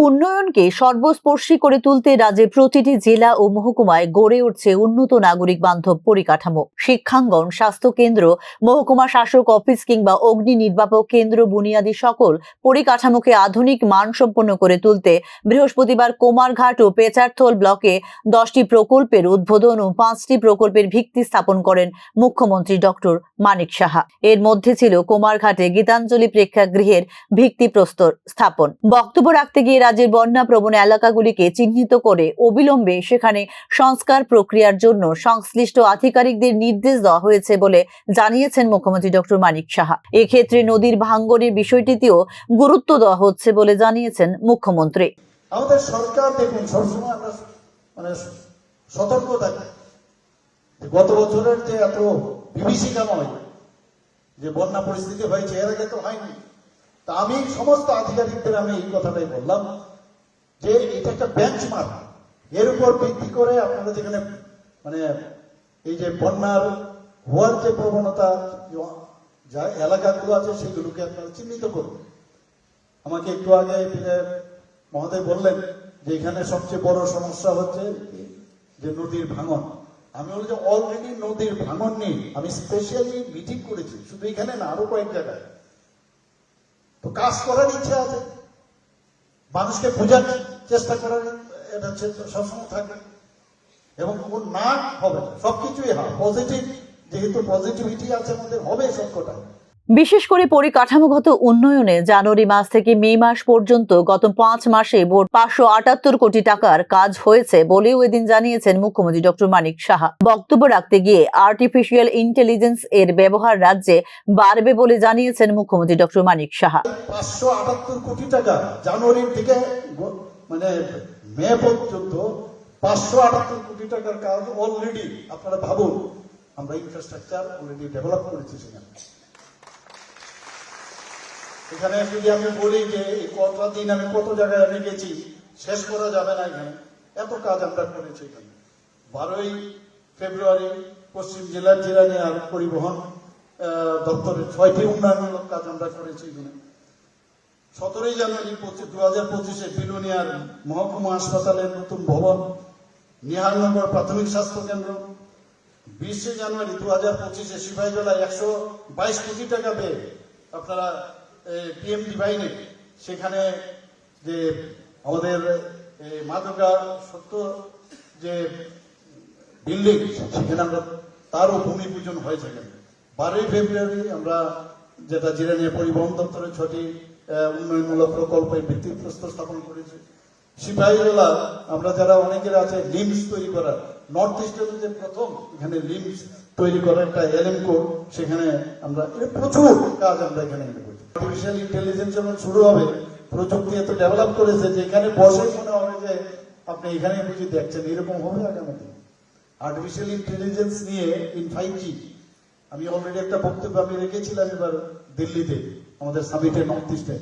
উন্নয়নকে সর্বস্পর্শী করে তুলতে রাজ্যের প্রতিটি জেলা ও মহকুমায় গড়ে উঠছে উন্নত নাগরিক বান্ধব পরিকাঠামো। শিক্ষাঙ্গন, স্বাস্থ্য কেন্দ্র, মহকুমা শাসক অফিস কিংবা অগ্নি নির্বাপক কেন্দ্র বুনিয়াদী সকল পরিকাঠামোকে আধুনিক মানসম্পন্ন করে তুলতে বৃহস্পতিবার কুমারঘাট ও পেচারথল ব্লকে 10টি প্রকল্পের উদ্বোধন ও 5টি প্রকল্পের ভিত্তি স্থাপন করেন মুখ্যমন্ত্রী ডক্টর মানিক সাহা। এর মধ্যে ছিল কুমারঘাটে গীতাঞ্জলি প্রেক্ষাগৃহের ভিত্তিপ্রস্তর স্থাপন। বক্তব্য রাখতে গিয়ে রাজ্যের বন্যা প্রবণ এলাকাগুলিকে চিহ্নিত করে অবিলম্বে সেখানে সংস্কার প্রক্রিয়ার জন্য সংশ্লিষ্ট আধিকারিকদের নির্দেশ দেওয়া হয়েছে বলে জানিয়েছেন মুখ্যমন্ত্রী ডক্টর মানিক সাহা। এক্ষেত্রে নদীর ভাঙ্গনের বিষয়টিতেও গুরুত্ব দেওয়া হচ্ছে বলে জানিয়েছেন মুখ্যমন্ত্রী। আমাদের সরকার দেখুন সবসময় আমরা সতর্ক থাকি। গত বছরের যে এত বিভীষিকাময় যে বন্যা পরিস্থিতি হয়েছে, এর আগে তো হয়নি। তা আমি সমস্ত আধিকারিকদের আমি এই কথাটাই বললাম যে এটা একটা বেঞ্চমার্ক, এর উপর ভিত্তি করে আপনারা যেখানে এই যে বন্যার হওয়ার যে প্রবণতা যা এলাকাগুলো আছে সেগুলোকে আপনারা চিহ্নিত করুন। আমাকে একটু আগে মহোদয় বললেন যে এখানে সবচেয়ে বড় সমস্যা হচ্ছে যে নদীর ভাঙন। আমি বলি যে অলরেডি নদীর ভাঙন নিয়ে আমি স্পেশালি মিটিং করেছি, শুধু এখানে না, আরো কয়েক জায়গায়। তো কাজ করার ইচ্ছা আছে, মানুষকে বোঝার চেষ্টা করার এটা সবসময় থাকবে, এবং কোন না হবে না, সবকিছুই হয় পজিটিভ, যেহেতু পজিটিভিটি আছে আমাদের, হবে সবকটা। বিশেষ করে পরিকাঠামোগত উন্নয়নে জানুয়ারি মাস থেকে মে মাস পর্যন্ত গত 5 মাসে মোট 578 কোটি টাকার কাজ হয়েছে বলেও এদিন জানিয়েছেন মুখ্যমন্ত্রী ডক্টর মানিক সাহা। বক্তব্য রাখতে গিয়ে আর্টিফিশিয়াল ইন্টেলিজেন্স এর ব্যবহার রাজ্যে বাড়বে বলে জানিয়েছেন মুখ্যমন্ত্রী ডক্টর মানিক সাহা। 578 কোটি টাকা জানুয়ারি থেকে মে পর্যন্ত 578 কোটি টাকার কাজ অলরেডি। আপনারা ভাবুন, আমরা ইনফ্রাস্ট্রাকচার অলরেডি ডেভেলপ করেছি সেখানে। এখানে যদি আমি বলি যে এই কতটা দিন আমি কত জায়গায় আমি গেছি, শেষ করা যাবে না। এখানে এত কাজ আমরা করেছি। এখানে 12ই ফেব্রুয়ারি পশ্চিম জেলার জিরানিয়ার পরিবহন দপ্তরের 6টি উন্নয়নমূলক কাজ আমরা করেছি। এখানে 17ই জানুয়ারি 2025-এ বিলোনিয়ার মহকুমা হাসপাতালের নতুন ভবন, নিহারনগর প্রাথমিক স্বাস্থ্য কেন্দ্র। 20শে জানুয়ারি 2025-এ সিপাহীজলায় 122 কোটি টাকা পেয়ে আপনারা পিএম ডিভাইনে সেখানে যে আমাদের মাদকা সত্য যে বিল্ডিং, সেখানে আমরা তারও ভূমি পূজন হয়েছে। 12ই ফেব্রুয়ারি আমরা যেটা জিরানিয়া পরিবহন দপ্তরের 6টি উন্নয়নমূলক প্রকল্পের ভিত্তিপ্রস্তর স্থাপন করেছি। সিপাহীজলা আমরা যারা অনেকের আছে লিমস তৈরি করার, নর্থ ইস্টের যে প্রথম এখানে লিমস তৈরি করার একটা এলএমকো, সেখানে আমরা প্রচুর কাজ আমরা এখানে করছি। আর্টিফিশিয়াল ইন্টেলিজেন্স যখন শুরু হবে, প্রযুক্তি এত ডেভেলপ করেছে যে এখানে বসে মনে হবে যে আপনি এখানে বুঝি দেখছেন, এরকম হবে আগামী দিন। আর্টিফিশিয়াল ইন্টেলিজেন্স নিয়ে ইন 5G আমি অলরেডি একটা বক্তব্য আমি রেখেছিলাম এবার দিল্লিতে আমাদের সামিটে নর্থ ইস্টে।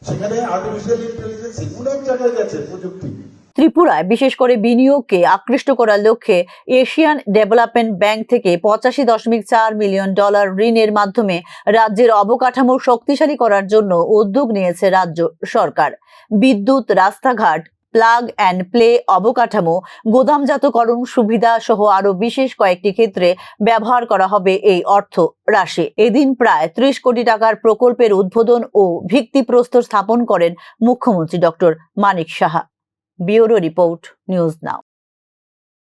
সেখানে আর্টিফিশিয়াল ইন্টেলিজেন্স অনেক জায়গায় গেছে প্রযুক্তি। ত্রিপুরায় বিশেষ করে বিনিয়োগকে আকৃষ্ট করার লক্ষ্যে এশিয়ান ডেভেলপমেন্ট ব্যাংক থেকে $85.4 মিলিয়ন ঋণের মাধ্যমে রাজ্যের অবকাঠামো শক্তিশালী করার জন্য উদ্যোগ নিয়েছে রাজ্য সরকার। বিদ্যুৎ, রাস্তাঘাট, প্লাগ অ্যান্ড প্লে অবকাঠামো, গোদামজাতকরণ সুবিধা সহ আরো বিশেষ কয়েকটি ক্ষেত্রে ব্যবহার করা হবে এই অর্থ রাশি। এদিন প্রায় 30 কোটি টাকার প্রকল্পের উদ্বোধন ও ভিত্তিপ্রস্তর স্থাপন করেন মুখ্যমন্ত্রী doctor Manik Saha. Bureau report, news নাও।